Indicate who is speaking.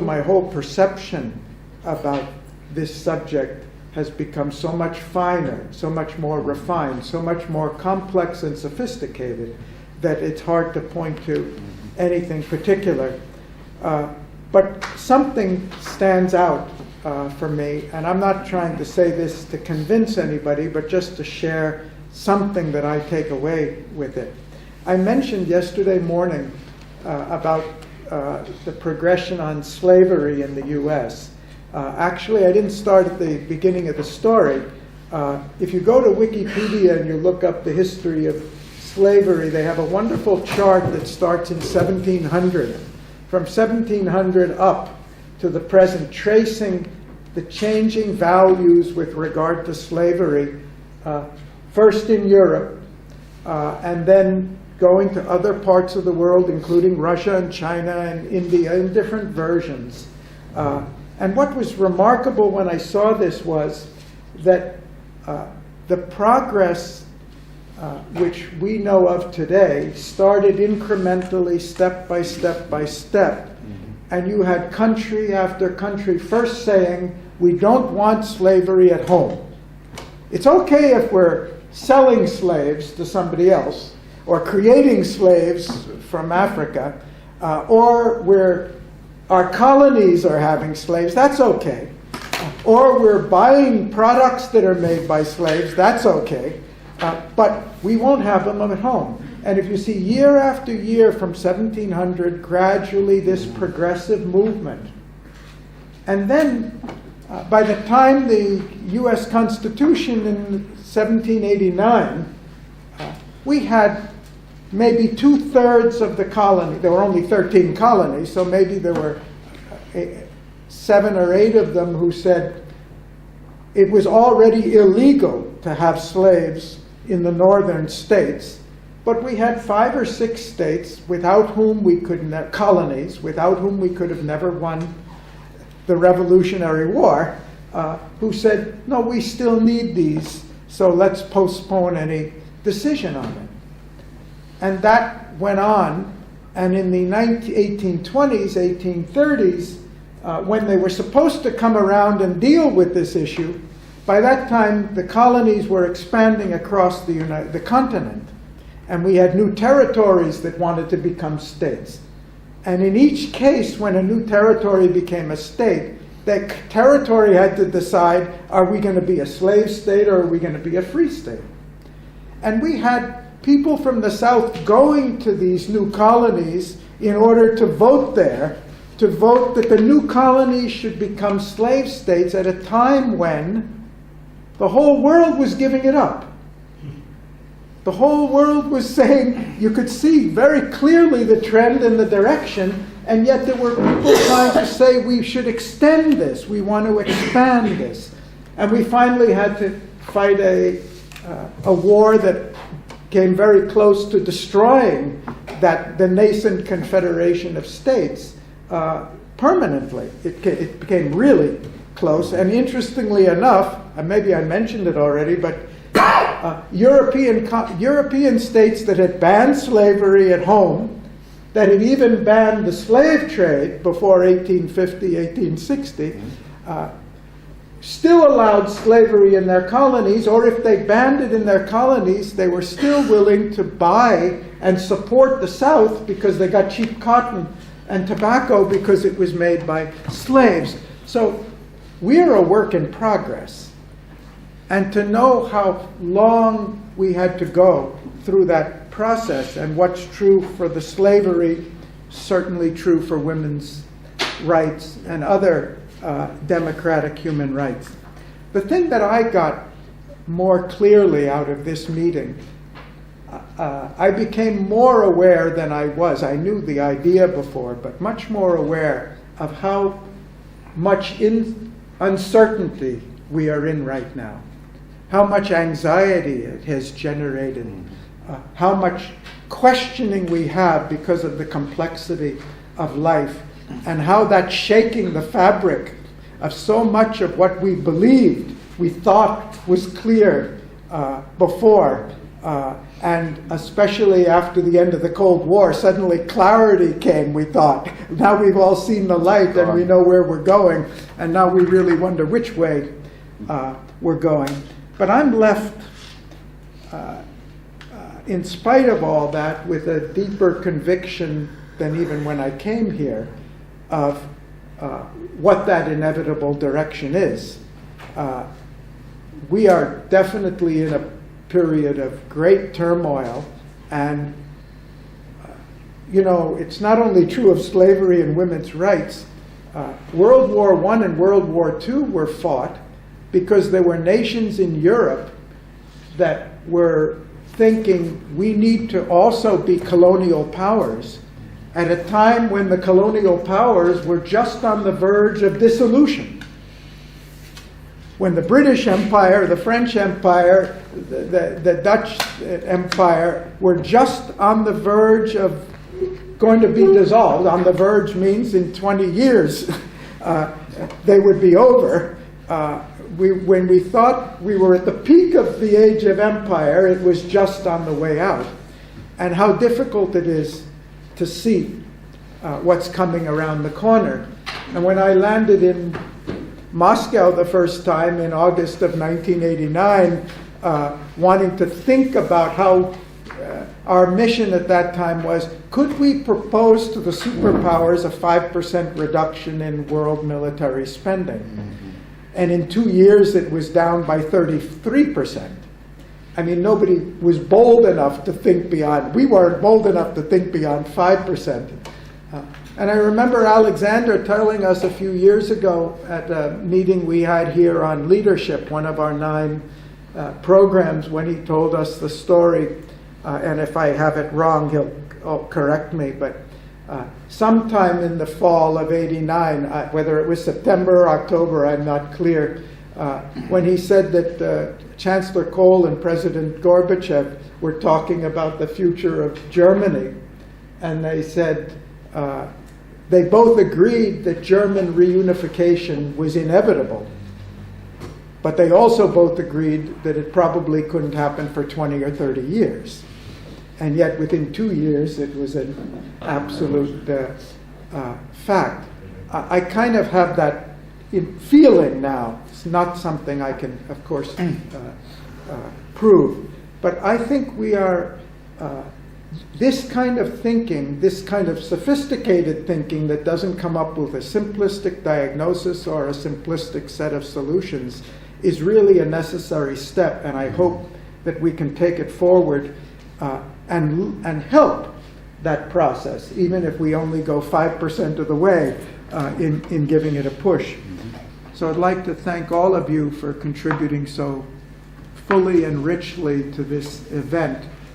Speaker 1: My whole perception about this subject has become so much finer, so much more refined, so much more complex and sophisticated that it's hard to point to anything particular. But something stands out for me, and I'm not trying to say this to convince anybody, but just to share something that I take away with it. I mentioned yesterday morning about the progression on slavery in the US. Actually, I didn't start at the beginning of the story. If you go to Wikipedia and you look up the history of slavery, they have a wonderful chart that starts in 1700. From 1700 up to the present, tracing the changing values with regard to slavery, first in Europe, and then going to other parts of the world, including Russia and China and India, in different versions. And what was remarkable when I saw this was that the progress which we know of today started incrementally, step by step by step. And you had country after country first saying, we don't want slavery at home. It's okay if we're selling slaves to somebody else, or creating slaves from Africa, or our colonies are having slaves, that's okay. Or we're buying products that are made by slaves, that's okay. But we won't have them at home. And if you see year after year from 1700, gradually this progressive movement. And then by the time the US Constitution in 1789, we had maybe 2/3 of the colony. There were only 13 colonies, so maybe there were 7 or 8 of them who said it was already illegal to have slaves in the northern states. But we had 5 or 6 states without whom we could colonies, without whom we could have never won the Revolutionary War, who said, no, we still need these, so let's postpone any decision on it. And that went on, and in the 1820s, 1830s, when they were supposed to come around and deal with this issue, by that time the colonies were expanding across the continent, and we had new territories that wanted to become states. And in each case, when a new territory became a state, that territory had to decide, are we going to be a slave state or are we going to be a free state? And we had people from the South going to these new colonies in order to vote there, to vote that the new colonies should become slave states at a time when the whole world was giving it up. The whole world was saying, you could see very clearly the trend and the direction, and yet there were people trying to say we should extend this, we want to expand this. And we finally had to fight a war that came very close to destroying the nascent confederation of states permanently. It became really close, and interestingly enough, and maybe I mentioned it already, but European states that had banned slavery at home, that had even banned the slave trade before 1850, 1860, still allowed slavery in their colonies, or if they banned it in their colonies, they were still willing to buy and support the South because they got cheap cotton and tobacco because it was made by slaves. So we're a work in progress. And to know how long we had to go through that process and what's true for the slavery, certainly true for women's rights and other democratic human rights. The thing that I got more clearly out of this meeting, I became more aware than I was. I knew the idea before, but much more aware of how much uncertainty we are in right now, how much anxiety it has generated, how much questioning we have because of the complexity of life, and how that's shaking the fabric of so much of what we believed, we thought was clear before, And especially after the end of the Cold War, suddenly clarity came, we thought. Now we've all seen the light and we know where we're going, and now we really wonder which way we're going. But I'm left, in spite of all that, with a deeper conviction than even when I came here of what that inevitable direction is. We are definitely in a period of great turmoil, and it's not only true of slavery and women's rights. World War I and World War II were fought because there were nations in Europe that were thinking we need to also be colonial powers at a time when the colonial powers were just on the verge of dissolution. When the British Empire, the French Empire, the Dutch Empire were just on the verge of going to be dissolved. On the verge means in 20 years they would be over. When we thought we were at the peak of the age of empire, it was just on the way out. And how difficult it is to see what's coming around the corner. And when I landed in Moscow the first time in August of 1989, wanting to think about how our mission at that time was, could we propose to the superpowers a 5% reduction in world military spending? Mm-hmm. And in 2 years it was down by 33%. I mean, nobody was bold enough to think beyond, we weren't bold enough to think beyond 5%. And I remember Alexander telling us a few years ago at a meeting we had here on leadership, one of our 9 programs, when he told us the story, and if I have it wrong, he'll correct me, but sometime in the fall of '89, whether it was September or October, I'm not clear, when he said that Chancellor Kohl and President Gorbachev were talking about the future of Germany, and they said, they both agreed that German reunification was inevitable, but they also both agreed that it probably couldn't happen for 20 or 30 years. And yet within 2 years it was an absolute fact. I kind of have that feeling now. It's not something I can, of course, prove, but I think we are this kind of thinking, this kind of sophisticated thinking that doesn't come up with a simplistic diagnosis or a simplistic set of solutions is really a necessary step, and I hope that we can take it forward and help that process, even if we only go 5% of the way in giving it a push. So I'd like to thank all of you for contributing so fully and richly to this event.